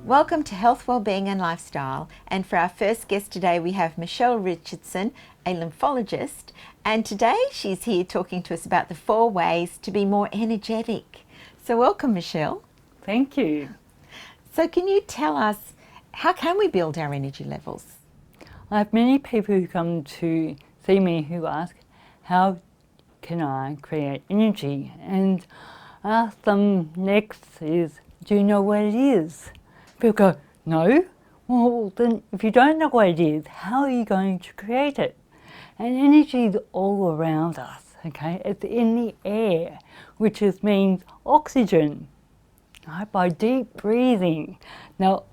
Welcome to Health, Wellbeing and Lifestyle, and for our first guest today we have Michelle Richardson, a lymphologist, and today she's here talking to us about the 4 ways to be more energetic. So welcome, Michelle. Thank you. So can you tell us, how can we build our energy levels? I have many people who come to see me who ask, how can I create energy? And I ask them next is, do you know what it is? People go, no. Well, then if you don't know what it is, how are you going to create it? And energy is all around us, okay? It's in the air, which means oxygen, right? By deep breathing. Now,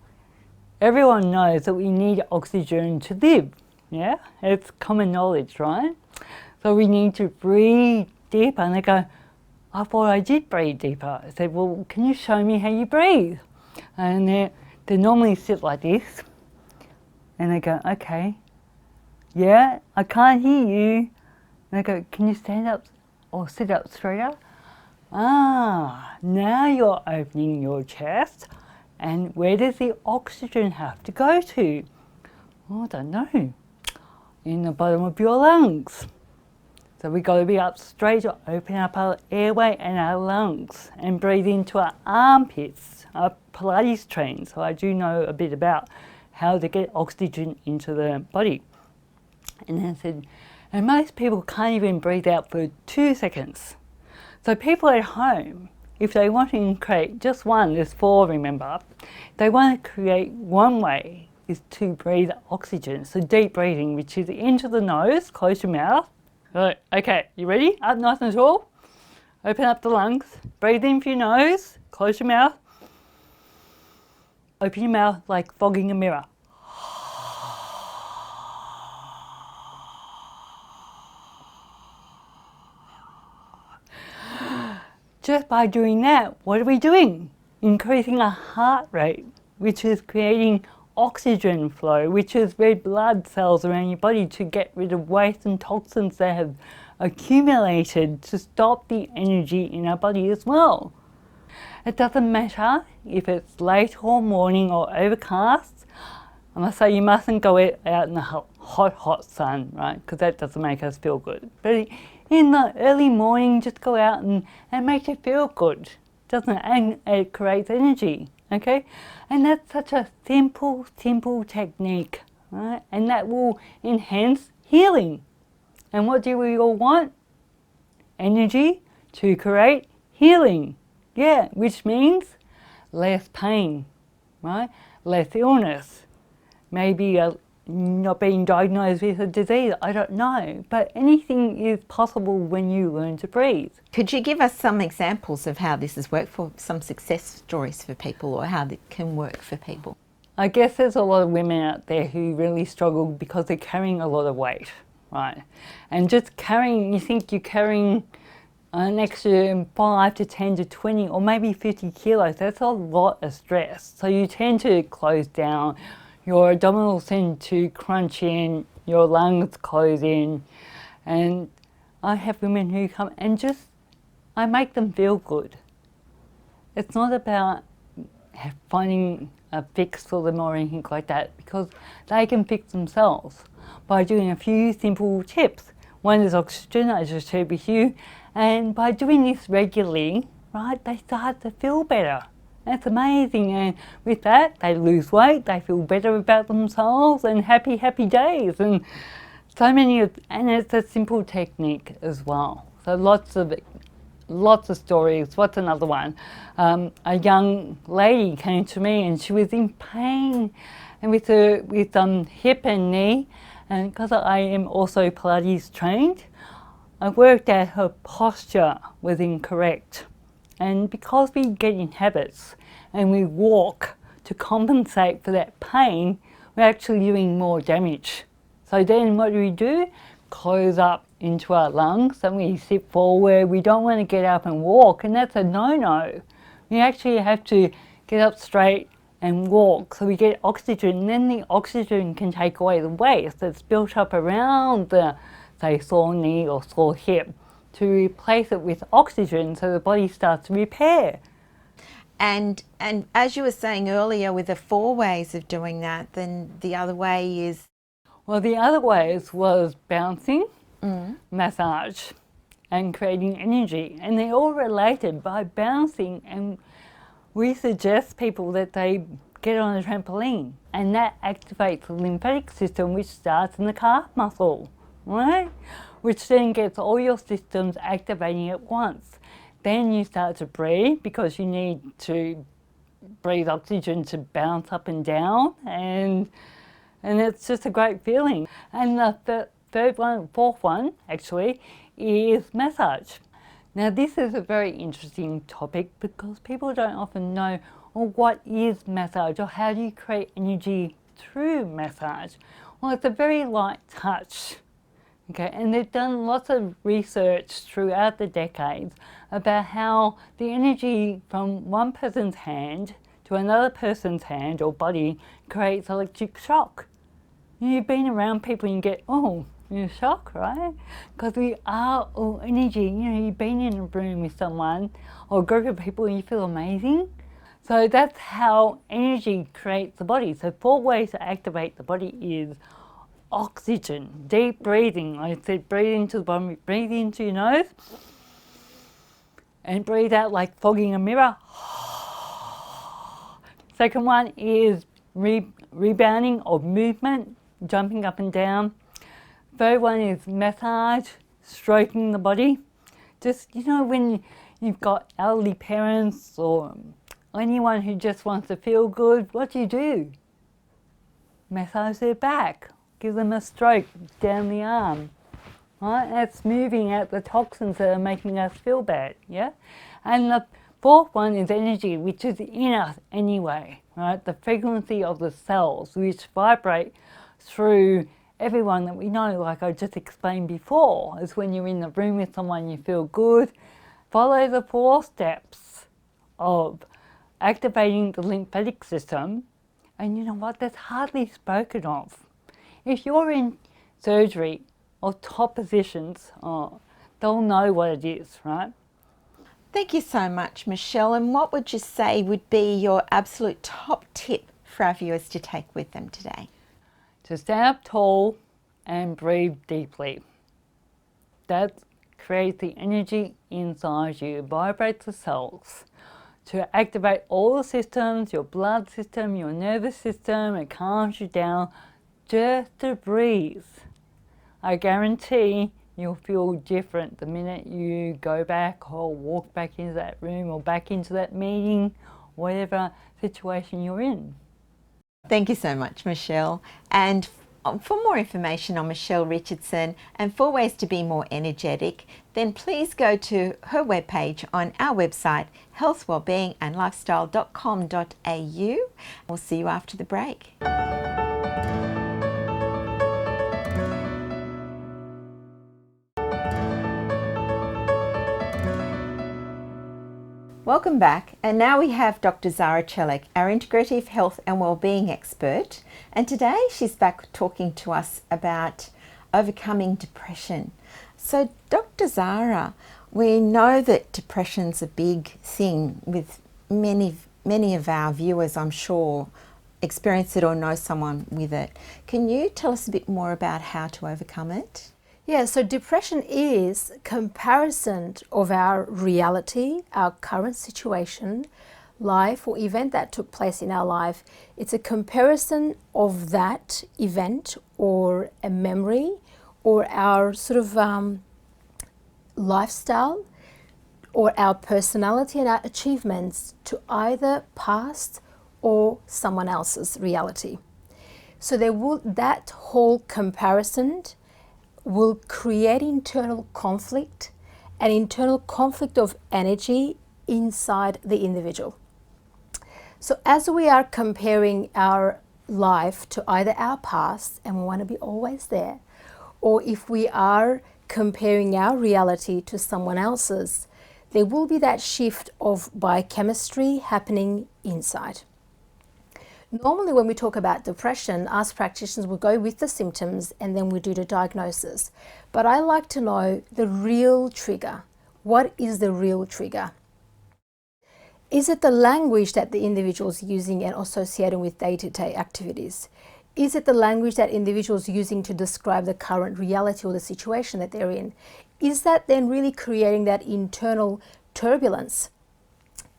everyone knows that we need oxygen to live, yeah? It's common knowledge, right? So we need to breathe deeper. And they go, I thought I did breathe deeper. I said, well, can you show me how you breathe? And they normally sit like this. And they go, okay, yeah, I can't hear you. And I go, can you stand up or sit up straighter? Ah, now you're opening your chest. And where does the oxygen have to go to? Oh, I don't know. In the bottom of your lungs. So we got to be up straight to open up our airway and our lungs and breathe into our armpits. I'm Pilates trained, so I do know a bit about how to get oxygen into the body. And then I said, and most people can't even breathe out for 2 seconds. So people at home, if they want to create just one, there's 4, remember, if they want to create one way is to breathe oxygen. So deep breathing, which is into the nose, close your mouth. Right, okay, you ready? Up nice and tall. Open up the lungs. Breathe in through your nose. Close your mouth. Open your mouth like fogging a mirror. Just by doing that, what are we doing? Increasing our heart rate, which is creating oxygen flow, which is red blood cells around your body to get rid of waste and toxins that have accumulated to stop the energy in our body as well. It doesn't matter if it's late or morning or overcast. I must say you mustn't go out in the hot sun, right? Because that doesn't make us feel good. But in the early morning, just go out and make you feel good, doesn't it? And it creates energy. Okay, and that's such a simple technique, right? And that will enhance healing. And what do we all want? Energy to create healing. Yeah, which means less pain, right? Less illness. Maybe not being diagnosed with a disease, I don't know. But anything is possible when you learn to breathe. Could you give us some examples of how this has worked, for some success stories for people, or how it can work for people? I guess there's a lot of women out there who really struggle because they're carrying a lot of weight, right? And just carrying, you think you're carrying an extra 5 to 10 to 20 or maybe 50 kilos, that's a lot of stress. So you tend to close down, your abdominals tend to crunch in, your lungs close in. And I have women who come and just, I make them feel good. It's not about finding a fix for them or anything like that, because they can fix themselves by doing a few simple tips. One is oxygen, I just shared with you, and by doing this regularly, right, they start to feel better. That's amazing, and with that, they lose weight, they feel better about themselves, and happy days, and so many and it's a simple technique as well. So lots of stories. What's another one? A young lady came to me and she was in pain, and with hip and knee, and because I am also Pilates trained, I worked out her posture was incorrect. And because we get in habits and we walk to compensate for that pain, we're actually doing more damage. So then what do? Close up into our lungs and we sit forward. We don't want to get up and walk, and that's a no-no. We actually have to get up straight and walk so we get oxygen, and then the oxygen can take away the waste that's built up around the, say, sore knee or sore hip, to replace it with oxygen so the body starts to repair. And as you were saying earlier, with the 4 ways of doing that, then the other way is... Well, the other ways was bouncing, massage, and creating energy. And they're all related by bouncing. And we suggest people that they get on a trampoline. And that activates the lymphatic system, which starts in the calf muscle, right? Which then gets all your systems activating at once. Then you start to breathe because you need to breathe oxygen to bounce up and down, and it's just a great feeling. And the fourth one actually is massage. Now this is a very interesting topic because people don't often know, well, what is massage or how do you create energy through massage? Well, it's a very light touch. Okay, and they've done lots of research throughout the decades about how the energy from one person's hand to another person's hand or body creates electric shock. You've been around people and you get, oh, you're shocked, right? Because we are all energy. You know, you've been in a room with someone or a group of people and you feel amazing. So that's how energy creates the body. So 4 ways to activate the body is oxygen, deep breathing. Like I said, breathe into the bottom, breathe into your nose and breathe out like fogging a mirror. Second one is rebounding or movement, jumping up and down. Third one is massage, stroking the body. Just, you know, when you've got elderly parents or anyone who just wants to feel good, what do? Massage their back. Give them a stroke down the arm, right? That's moving out the toxins that are making us feel bad, yeah? And the fourth one is energy, which is in us anyway, right? The frequency of the cells, which vibrate through everyone that we know, like I just explained before, is when you're in the room with someone, you feel good. Follow the 4 steps of activating the lymphatic system, and you know what? That's hardly spoken of. If you're in surgery or top positions, they'll know what it is, right? Thank you so much, Michelle. And what would you say would be your absolute top tip for our viewers to take with them today? To stand up tall and breathe deeply. That creates the energy inside you, vibrates the cells. To activate all the systems, your blood system, your nervous system, it calms you down. Just to breathe. I guarantee you'll feel different the minute you go back or walk back into that room or back into that meeting, whatever situation you're in. Thank you so much, Michelle. And for more information on Michelle Richardson and 4 ways to be more energetic, then please go to her webpage on our website, healthwellbeingandlifestyle.com.au. We'll see you after the break. Welcome back, and now we have Dr. Zara Chellick, our integrative health and wellbeing expert, and today she's back talking to us about overcoming depression. So Dr. Zara, we know that depression's a big thing with many of our viewers, I'm sure, experience it or know someone with it. Can you tell us a bit more about how to overcome it? Yeah, so depression is comparison of our reality, our current situation, life or event that took place in our life. It's a comparison of that event or a memory or our sort of lifestyle or our personality and our achievements to either past or someone else's reality. So that whole comparison will create internal conflict, an internal conflict of energy inside the individual. So as we are comparing our life to either our past, and we want to be always there, or if we are comparing our reality to someone else's, there will be that shift of biochemistry happening inside. Normally when we talk about depression, us practitioners will go with the symptoms and then we do the diagnosis. But I like to know the real trigger. What is the real trigger? Is it the language that the individual is using and associating with day-to-day activities? Is it the language that individuals using to describe the current reality or the situation that they're in? Is that then really creating that internal turbulence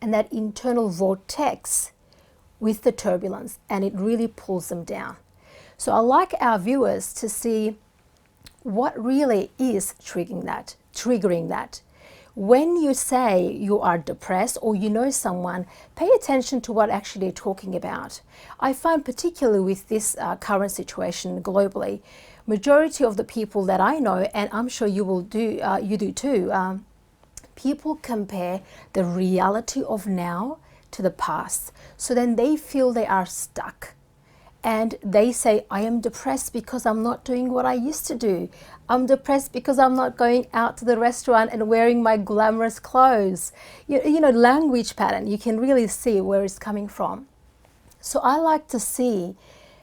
and that internal vortex with the turbulence, and it really pulls them down? So I like our viewers to see what really is triggering that. When you say you are depressed or you know someone, pay attention to what actually they're talking about. I find particularly with this current situation globally, majority of the people that I know, and I'm sure you do too, people compare the reality of now to the past. So then they feel they are stuck. And they say, I am depressed because I'm not doing what I used to do. I'm depressed because I'm not going out to the restaurant and wearing my glamorous clothes. You know, language pattern, you can really see where it's coming from. So I like to see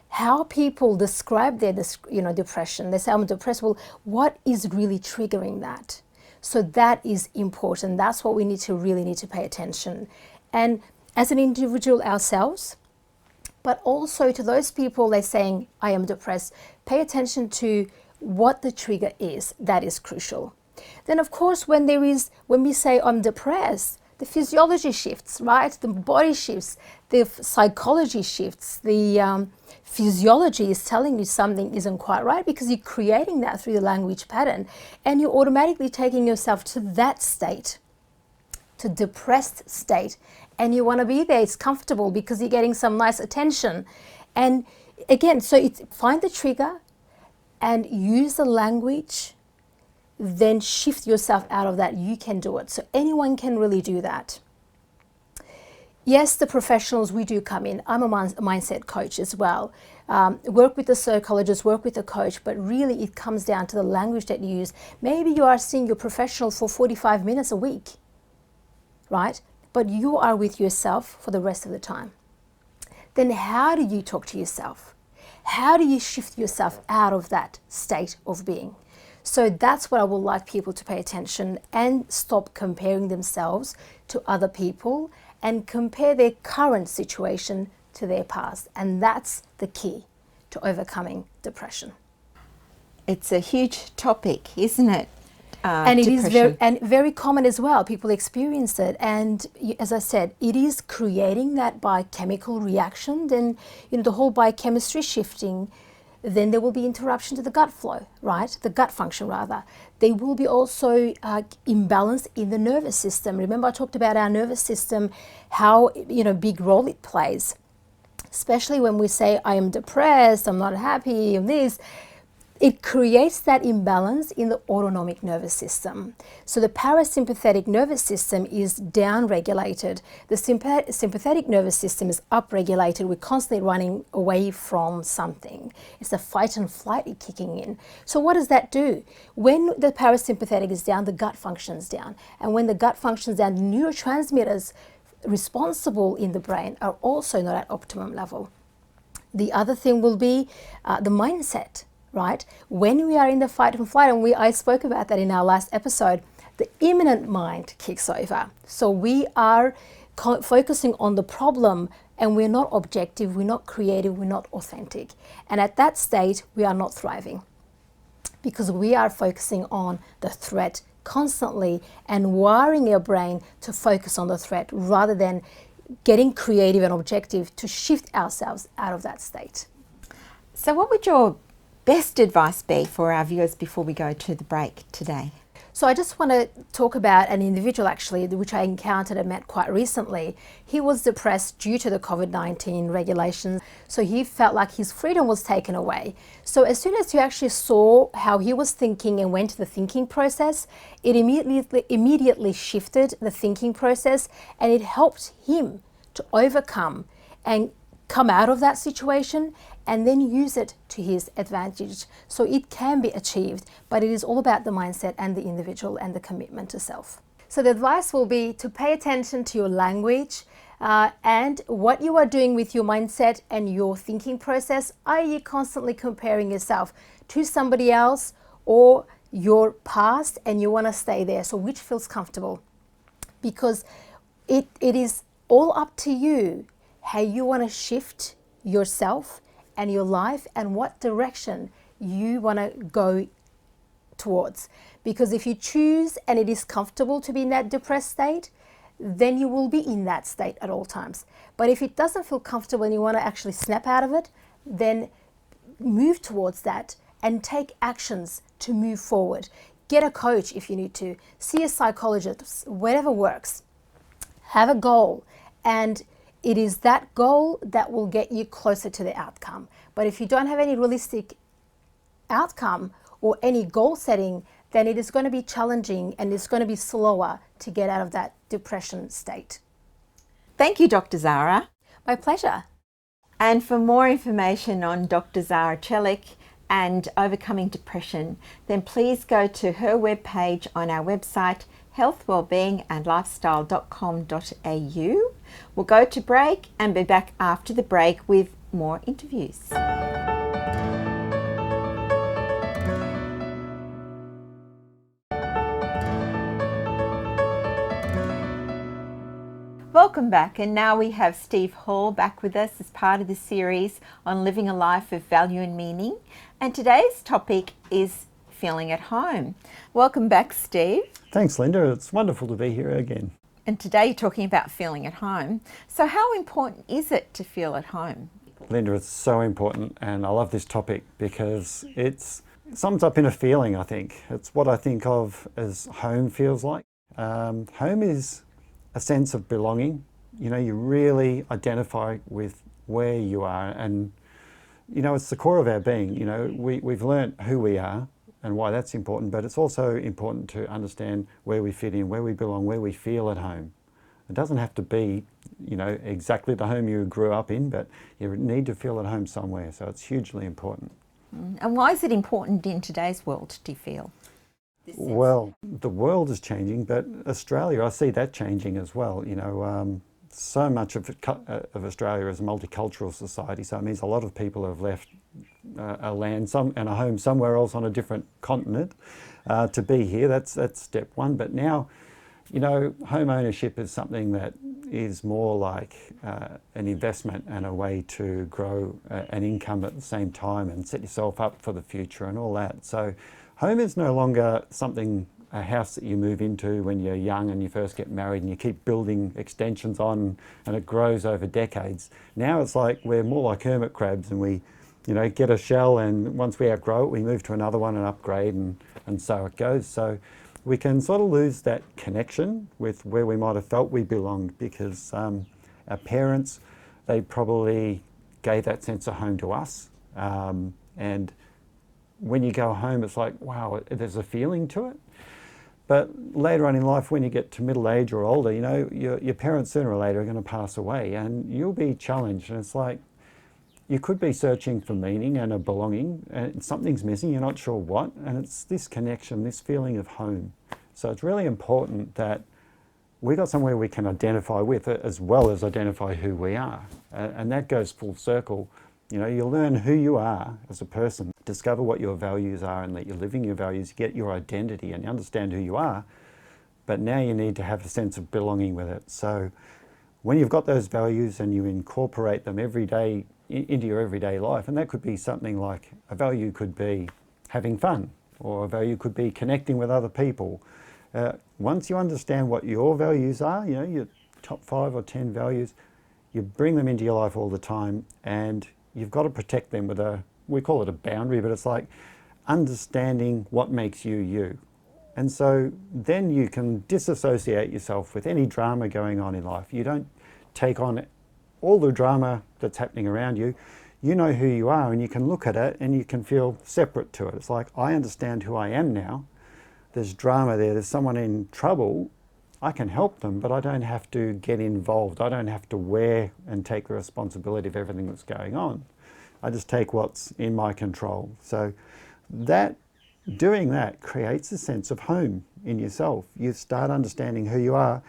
how people describe their depression. They say, I'm depressed. Well, what is really triggering that? So that is important. That's what we really need to pay attention. And as an individual ourselves, but also to those people they're saying, I am depressed, pay attention to what the trigger is. That is crucial. Then of course, when we say I'm depressed, the physiology shifts, right? The body shifts, the psychology shifts, the physiology is telling you something isn't quite right because you're creating that through the language pattern, and you're automatically taking yourself to that state, to depressed state, and you want to be there. It's comfortable because you're getting some nice attention. And again, so find the trigger and use the language, then shift yourself out of that. You can do it. So anyone can really do that. Yes, the professionals, we do come in. I'm a mindset coach as well. Work with the psychologist, work with the coach, but really it comes down to the language that you use. Maybe you are seeing your professional for 45 minutes a week, right? But you are with yourself for the rest of the time. Then how do you talk to yourself? How do you shift yourself out of that state of being? So that's what I would like people to pay attention and stop comparing themselves to other people and compare their current situation to their past. And that's the key to overcoming depression. It's a huge topic, isn't it? And it depression. is very common as well. People experience it, and as I said, it is creating that biochemical reaction. Then the whole biochemistry shifting. Then there will be interruption to the gut flow, right? The gut function rather. There will be also imbalance in the nervous system. Remember, I talked about our nervous system, how big role it plays, especially when we say I am depressed, I'm not happy, and this. It creates that imbalance in the autonomic nervous system. So the parasympathetic nervous system is down-regulated. The sympathetic nervous system is up-regulated. We're constantly running away from something. It's the fight and flight kicking in. So what does that do? When the parasympathetic is down, the gut functions down. And when the gut functions down, neurotransmitters responsible in the brain are also not at optimum level. The other thing will be the mindset. Right? When we are in the fight and flight, and I spoke about that in our last episode, the imminent mind kicks over. So we are focusing on the problem, and we're not objective, we're not creative, we're not authentic. And at that state, we are not thriving because we are focusing on the threat constantly and wiring our brain to focus on the threat rather than getting creative and objective to shift ourselves out of that state. So what would your best advice be for our viewers before we go to the break today? So I just want to talk about an individual actually, which I encountered and met quite recently. He was depressed due to the COVID-19 regulations. So he felt like his freedom was taken away. So as soon as he actually saw how he was thinking and went to the thinking process, it immediately shifted the thinking process, and it helped him to overcome and come out of that situation and then use it to his advantage. So it can be achieved, but it is all about the mindset and the individual and the commitment to self. So the advice will be to pay attention to your language and what you are doing with your mindset and your thinking process. Are you constantly comparing yourself to somebody else or your past, and you want to stay there? So which feels comfortable? Because it is all up to you how you want to shift yourself and your life and what direction you want to go towards. Because if you choose and it is comfortable to be in that depressed state, then you will be in that state at all times. But if it doesn't feel comfortable and you want to actually snap out of it, then move towards that and take actions to move forward. Get a coach if you need to, see a psychologist, whatever works. Have a goal, and it is that goal that will get you closer to the outcome. But if you don't have any realistic outcome or any goal setting, then it is going to be challenging and it's going to be slower to get out of that depression state. Thank you, Dr. Zara. My pleasure. And for more information on Dr. Zara Chelik and overcoming depression, then please go to her webpage on our website, healthwellbeingandlifestyle.com.au. We'll go to break and be back after the break with more interviews. Welcome back, and now we have Steve Hall back with us as part of the series on living a life of value and meaning. And today's topic is feeling at home. Welcome back, Steve. Thanks, Linda. It's wonderful to be here again. And today you're talking about feeling at home. So how important is it to feel at home? Linda, it's so important, and I love this topic because it sums up in a feeling, I think. It's what I think of as home feels like. Home is a sense of belonging. You know, you really identify with where you are, and you know, it's the core of our being. You know, we've learnt who we are and why that's important, but it's also important to understand where we fit in, where we belong, where we feel at home. It doesn't have to be, you know, exactly the home you grew up in, but you need to feel at home somewhere, so it's hugely important. And why is it important in today's world, do you feel? Well, the world is changing, but Australia, I see that changing as well. You know, so much of Australia is a multicultural society, so it means a lot of people have left a land and a home somewhere else on a different continent to be here. That's step one. But now, you know, home ownership is something that is more like an investment and a way to grow an income at the same time and set yourself up for the future and all that. So home is no longer a house that you move into when you're young and you first get married and you keep building extensions on and it grows over decades. Now it's like we're more like hermit crabs, and we, you know, get a shell, and once we outgrow it, we move to another one and upgrade, and so it goes. So we can sort of lose that connection with where we might have felt we belonged, because our parents, they probably gave that sense of home to us. And when you go home, it's like, wow, there's a feeling to it. But later on in life, when you get to middle age or older, you know, your parents sooner or later are going to pass away, and you'll be challenged. And it's like, you could be searching for meaning and a belonging, and something's missing, you're not sure what, and it's this connection, this feeling of home. So it's really important that we got somewhere we can identify with it, as well as identify who we are. And that goes full circle. You know, you learn who you are as a person, discover what your values are, and that you're living your values, you get your identity and you understand who you are. But now you need to have a sense of belonging with it. So when you've got those values and you incorporate them every day into your everyday life, and that could be something like, a value could be having fun, or a value could be connecting with other people. Once you understand what your values are, you know, your top 5 or 10 values, you bring them into your life all the time, and you've got to protect them with we call it a boundary, but it's like understanding what makes you you. And so then you can disassociate yourself with any drama going on in life. You don't take on all the drama that's happening around you. You know who you are, and you can look at it and you can feel separate to it. It's like, I understand who I am now. There's drama there, there's someone in trouble. I can help them, but I don't have to get involved. I don't have to wear and take the responsibility of everything that's going on. I just take what's in my control. So doing that creates a sense of home in yourself. You start understanding who you are.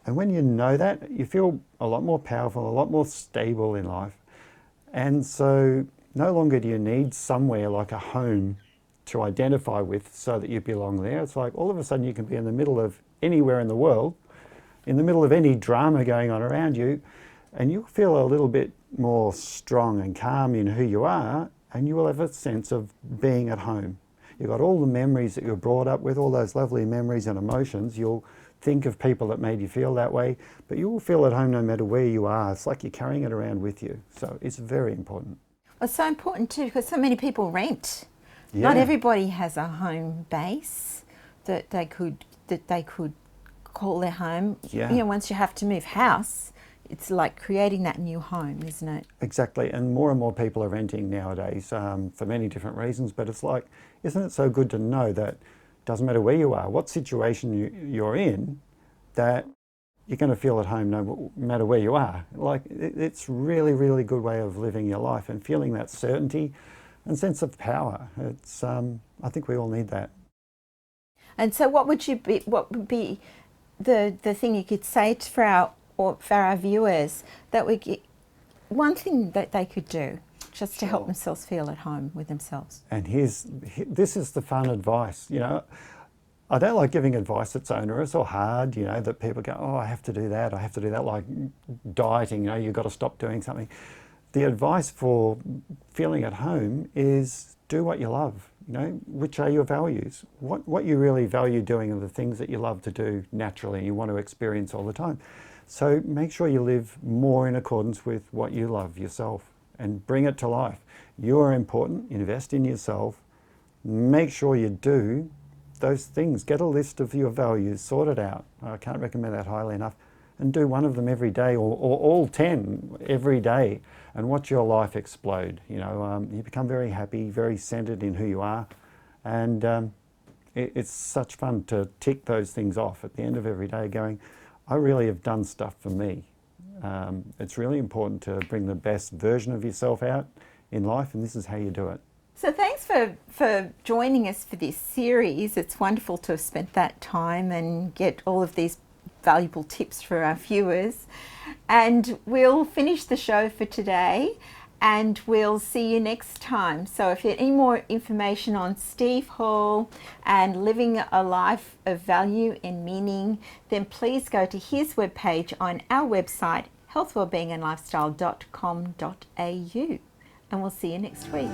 And when you know that, you feel a lot more powerful, a lot more stable in life. And so no longer do you need somewhere like a home to identify with so that you belong there. It's like all of a sudden you can be in the middle of anywhere in the world in the middle of any drama going on around you, and you'll feel a little bit more strong and calm in who you are, and you will have a sense of being at home. You've got all the memories that you're brought up with, all those lovely memories and emotions. You'll think of people that made you feel that way, but you will feel at home no matter where you are. It's like you're carrying it around with you. So it's very important. Well, it's so important too, because so many people rent. Yeah. Not everybody has a home base that they could call their home. Yeah. You know, once you have to move house, it's like creating that new home, isn't it? Exactly, and more people are renting nowadays for many different reasons, but it's like, isn't it so good to know that it doesn't matter where you are, what situation you're in, that you're going to feel at home no matter where you are. Like, it's really, really good way of living your life and feeling that certainty and sense of power. It's, I think we all need that. And so what would be the thing you could say for our viewers that we get, one thing that they could do just to help themselves feel at home with themselves? And this is the fun advice. You know, I don't like giving advice that's onerous or hard, you know, that people go, oh, I have to do that, like dieting, you know, you've got to stop doing something. The advice for feeling at home is do what you love, you know, which are your values. What you really value doing are the things that you love to do naturally and you want to experience all the time. So make sure you live more in accordance with what you love yourself and bring it to life. You are important, invest in yourself, make sure you do those things. Get a list of your values, sort it out. I can't recommend that highly enough. And do one of them every day, or all 10 every day, and watch your life explode. You know, you become very happy, very centered in who you are, and it's such fun to tick those things off at the end of every day, going, I really have done stuff for me. It's really important to bring the best version of yourself out in life, and this is how you do it. So thanks for joining us for this series. It's wonderful to have spent that time and get all of these valuable tips for our viewers. And we'll finish the show for today and we'll see you next time. So if you have any more information on Steve Hall and living a life of value and meaning, then please go to his webpage on our website, healthwellbeingandlifestyle.com.au. And we'll see you next week.